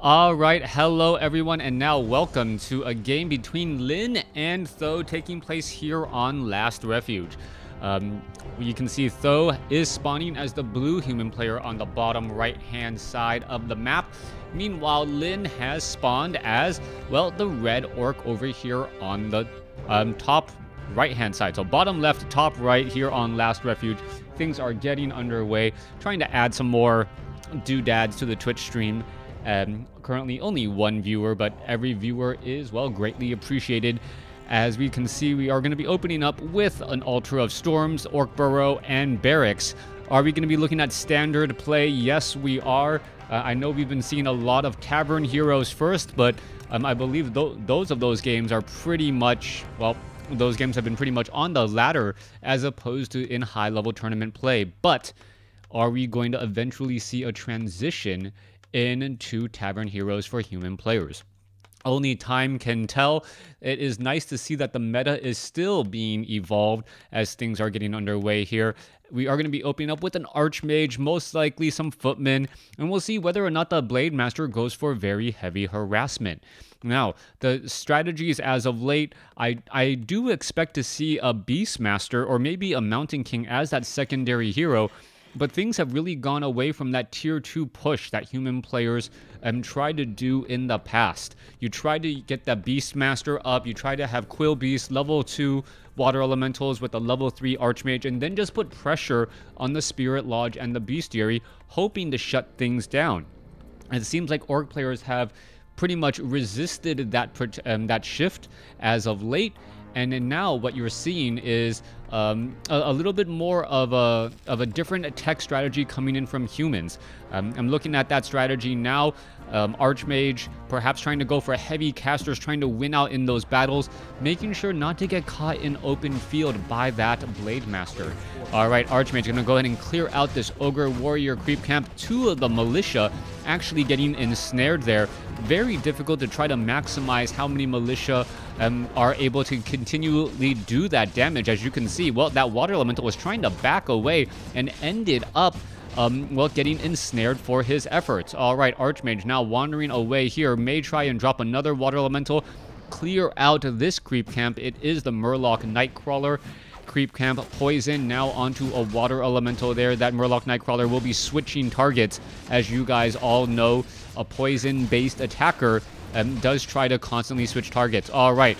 Alright, hello everyone, and now welcome to a game between Lin and Th000 taking place here on Last Refuge. You can see Th000 is spawning as the blue human player on the bottom right hand side of the map. Meanwhile, Lin has spawned as, well, the red orc over here on the top right hand side. So bottom left, top right here on Last Refuge. Things are getting underway, trying to add some more doodads to the Twitch stream. Currently only one viewer, but every viewer is, well, greatly appreciated. As we can see, we are going to be opening up with an Altar of Storms, Orc Burrow, and Barracks. Are we going to be looking at standard play? Yes, we are. I know we've been seeing a lot of Tavern Heroes first, but I believe those games are pretty much, well, those games have been pretty much on the ladder as opposed to in high-level tournament play. But are we going to eventually see a transition into Tavern Heroes for human players? Only time can tell. It is nice to see that the meta is still being evolved as things are getting underway here. We are going to be opening up with an Archmage, most likely some Footmen, and we'll see whether or not the Blade Master goes for very heavy harassment. Now, the strategies as of late, I do expect to see a Beastmaster or maybe a Mountain King as that secondary hero. But things have really gone away from that tier 2 push that human players tried to do in the past. You try to get the Beastmaster up, you try to have Quill Beast, level 2 Water Elementals with a level 3 Archmage, and then just put pressure on the Spirit Lodge and the Bestiary, hoping to shut things down. And it seems like Orc players have pretty much resisted that shift as of late. And then now what you're seeing is a little bit more of a different tech strategy coming in from humans. I'm looking at that strategy now. Archmage perhaps trying to go for heavy casters, trying to win out in those battles, making sure not to get caught in open field by that Blade Master. Alright, Archmage gonna go ahead and clear out this Ogre Warrior creep camp. Two of the militia actually getting ensnared there. Very difficult to try to maximize how many militia are able to continually do that damage. As you can see, well, that Water Elemental was trying to back away and ended up well, getting ensnared for his efforts. Alright, Archmage now wandering away here, may try and drop another Water Elemental, clear out this creep camp. It is the Murloc Nightcrawler creep camp. Poison now onto a Water Elemental there. That Murloc Nightcrawler will be switching targets. As you guys all know, a poison-based attacker does try to constantly switch targets. Alright,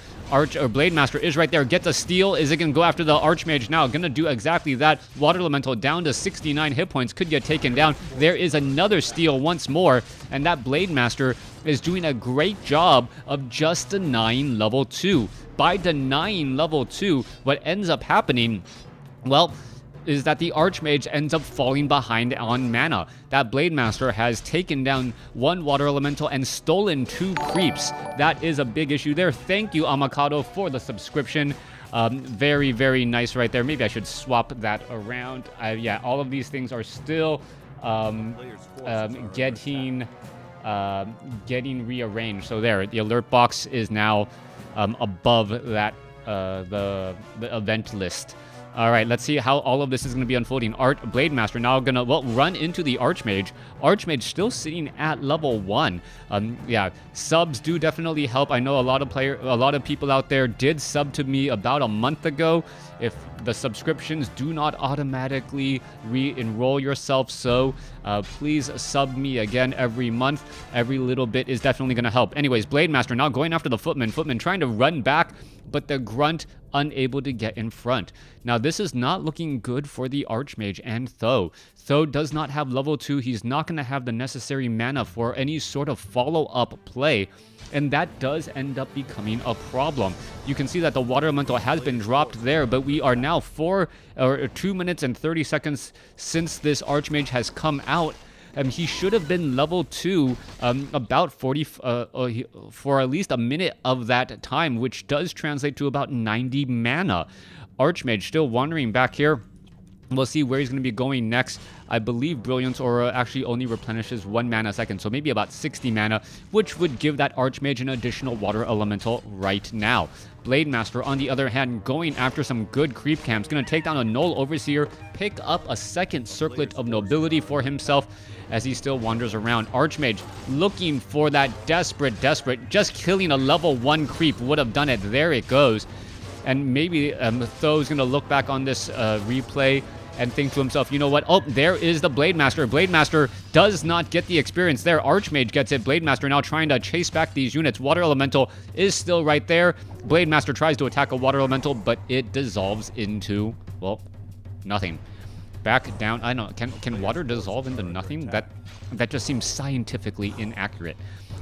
Blade Master is right there, gets a steal. Is it going to go after the Archmage now? Going to do exactly that. Water Elemental down to 69 hit points, could get taken down. There is another steal once more, and that Blade Master is doing a great job of just denying level 2. By denying level 2, what ends up happening, well, is that the Archmage ends up falling behind on mana. That Blade Master has taken down one Water Elemental and stolen 2 creeps. That is a big issue there. Thank you, Amakado, for the subscription. Very, very nice right there. Maybe I should swap that around. Yeah, all of these things are still getting rearranged. So there, the alert box is now above that the event list. All right, let's see how all of this is going to be unfolding. Blade Master now going to, well, run into the Archmage. Archmage still sitting at level 1. Yeah, subs do definitely help. I know a lot of people out there did sub to me about a month ago. If the subscriptions do not automatically re-enroll yourself, so please sub me again every month. Every little bit is definitely going to help. Anyways, Blade Master now going after the Footman. Footman trying to run back, but the Grunt unable to get in front. Now, this is not looking good for the Archmage and Th000. Th000 does not have level 2. He's not going to have the necessary mana for any sort of follow-up play, and that does end up becoming a problem. You can see that the Water Elemental has been dropped there, but we are now 2 minutes and 30 seconds since this Archmage has come out. He should have been level 2 about 40 for at least a minute of that time, which does translate to about 90 mana. Archmage still wandering back here. We'll see where he's going to be going next. I believe Brilliance Aura actually only replenishes 1 mana a second, so maybe about 60 mana, which would give that Archmage an additional Water Elemental right now. Blade Master, on the other hand, going after some good creep camps, going to take down a Null Overseer, pick up a second Circlet of Nobility for himself as he still wanders around. Archmage looking for that desperate, just killing a level 1 creep would have done it. There it goes. And maybe Th000's going to look back on this replay and think to himself, you know what? Oh, there is the Blade Master. Blade Master does not get the experience there. Archmage gets it. Blade Master now trying to chase back these units. Water Elemental is still right there. Blade Master tries to attack a Water Elemental, but it dissolves into, well, nothing. Back down. I don't know. Can water dissolve into nothing? That just seems scientifically inaccurate.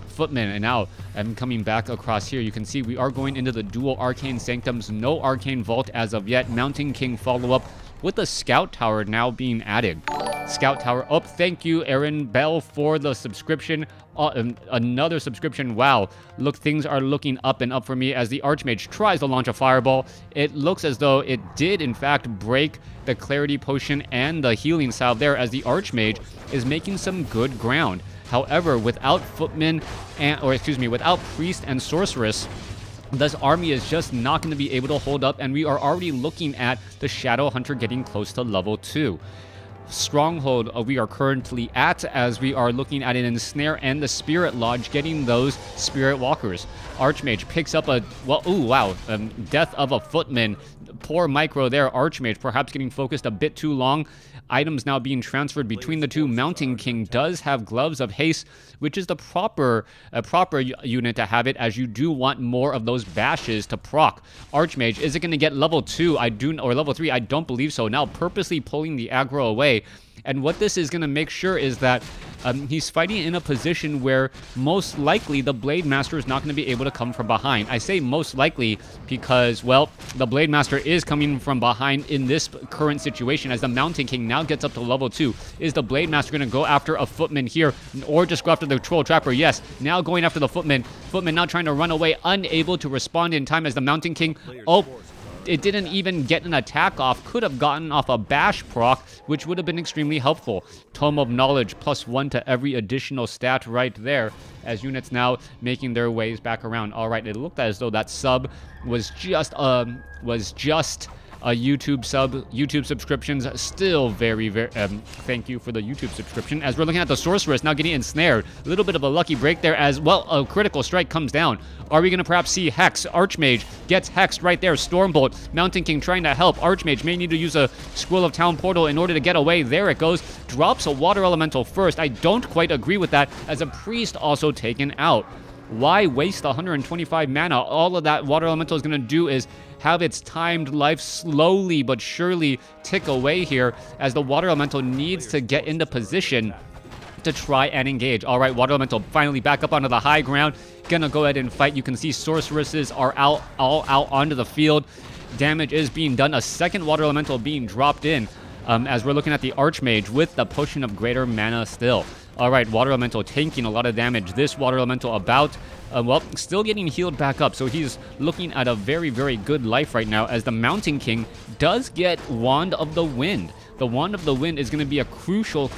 Footman, and now I'm coming back across here. You can see we are going into the dual Arcane Sanctums. No Arcane Vault as of yet. Mountain King follow-up with the Scout Tower now being added. Scout Tower up. Thank you, Aaron Bell, for the subscription. Another subscription. Wow. Look, things are looking up and up for me as the Archmage tries to launch a Fireball. It looks as though it did, in fact, break the Clarity Potion and the Healing Salve there as the Archmage is making some good ground. However, without Footman, without Priest and Sorceress, this army is just not going to be able to hold up, and we are already looking at the Shadow Hunter getting close to level 2. Stronghold we are currently at, as we are looking at an Ensnare and the Spirit Lodge getting those Spirit Walkers. Archmage picks up a, well, ooh, wow, death of a Footman. Poor micro there. Archmage perhaps getting focused a bit too long. Items now being transferred between the two. Mountain King does have Gloves of Haste, which is the proper unit to have it, as you do want more of those bashes to proc. Archmage, is it going to get level 2? Or level 3? I don't believe so. Now purposely pulling the aggro away. And what this is going to make sure is that he's fighting in a position where most likely the Blade Master is not going to be able to come from behind. I say most likely because, well, the Blade Master is coming from behind in this current situation as the Mountain King now gets up to level 2. Is the Blade Master going to go after a Footman here or just go after the Troll Trapper? Yes, now going after the Footman. Footman now trying to run away, unable to respond in time as the Mountain King, it didn't even get an attack off. Could have gotten off a bash proc, which would have been extremely helpful. Tome of Knowledge, +1 to every additional stat right there, as units now making their ways back around. All right, it looked as though that sub was just a YouTube sub. YouTube subscriptions still very, thank you for the YouTube subscription. As we're looking at the Sorceress now getting ensnared. A little bit of a lucky break there as, well, a critical strike comes down. Are we going to perhaps see Hex? Archmage gets hexed right there. Stormbolt. Mountain King trying to help. Archmage may need to use a Scroll of Town Portal in order to get away. There it goes. Drops a Water Elemental first. I don't quite agree with that, as a Priest also taken out. Why waste 125 mana? All of that Water Elemental is going to do is have its timed life slowly but surely tick away here, as the Water Elemental needs to get into position to try and engage. All right, Water Elemental finally back up onto the high ground. Gonna go ahead and fight. You can see Sorceresses are all out onto the field. Damage is being done. A second Water Elemental being dropped in, as we're looking at the Archmage with the Potion of Greater Mana still. All right, Water Elemental tanking a lot of damage. This Water Elemental about, well, still getting healed back up. So he's looking at a very, very good life right now, as the Mountain King does get Wand of the Wind. The Wand of the Wind is going to be a crucial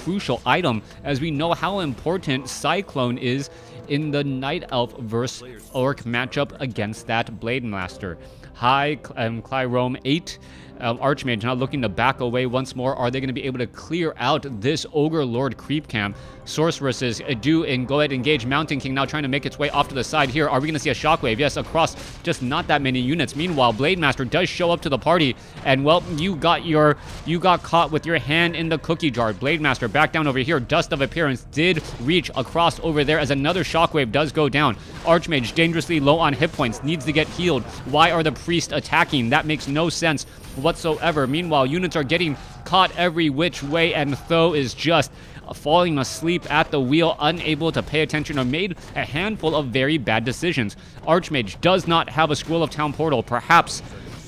item, as we know how important Cyclone is in the Night Elf versus Orc matchup against that Blade Master. High Clyrome 8. Archmage now looking to back away once more. Are they going to be able to clear out this Ogre Lord creep camp? Sorceresses do and go ahead and engage. Mountain King now trying to make its way off to the side here. Are we going to see a shockwave? Yes, across just not that many units. Meanwhile, Blade Master does show up to the party, and, well, you got caught with your hand in the cookie jar. Blade Master back down over here. Dust of Appearance did reach across over there, as another shockwave does go down. Archmage dangerously low on hit points, needs to get healed. Why are the priests attacking? That makes no sense whatsoever. Meanwhile, units are getting caught every which way, and Th000 is just falling asleep at the wheel, unable to pay attention, or made a handful of very bad decisions. Archmage does not have a Scroll of Town Portal. Perhaps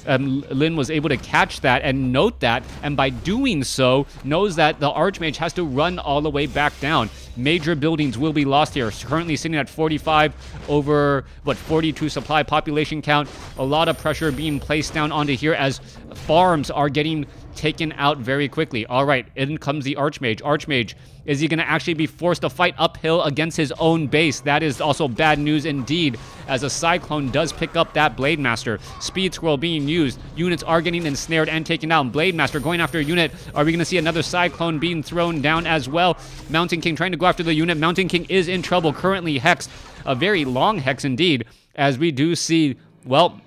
Lin was able to catch that and note that, and by doing so, knows that the Archmage has to run all the way back down. Major buildings will be lost here. Currently sitting at 45 over, 42 supply population count. A lot of pressure being placed down onto here, as farms are getting taken out very quickly. All right, in comes the Archmage. Archmage, is he going to actually be forced to fight uphill against his own base? That is also bad news indeed, as a Cyclone does pick up that Blade Master. Speed Scroll being used. Units are getting ensnared and taken out. Blade Master going after a unit. Are we going to see another Cyclone being thrown down as well? Mountain King trying to go after the unit. Mountain King is in trouble, currently hexed. A very long hex indeed, as we do see, well,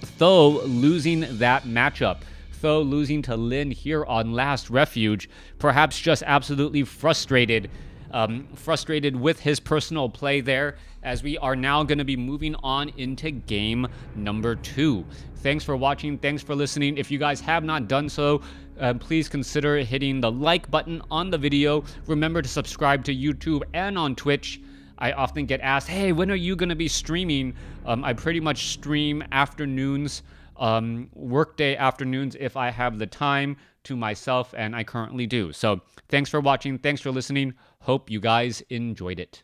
Th000 losing that matchup. Th000 losing to Lin here on Last Refuge, perhaps just absolutely frustrated with his personal play there, as we are now going to be moving on into game number 2. Thanks for watching. Thanks for listening. If you guys have not done so, please consider hitting the like button on the video. Remember to subscribe to YouTube and on Twitch. I often get asked, hey, when are you going to be streaming? I pretty much stream afternoons, workday afternoons if I have the time to myself, and I currently do. So thanks for watching. Thanks for listening. Hope you guys enjoyed it.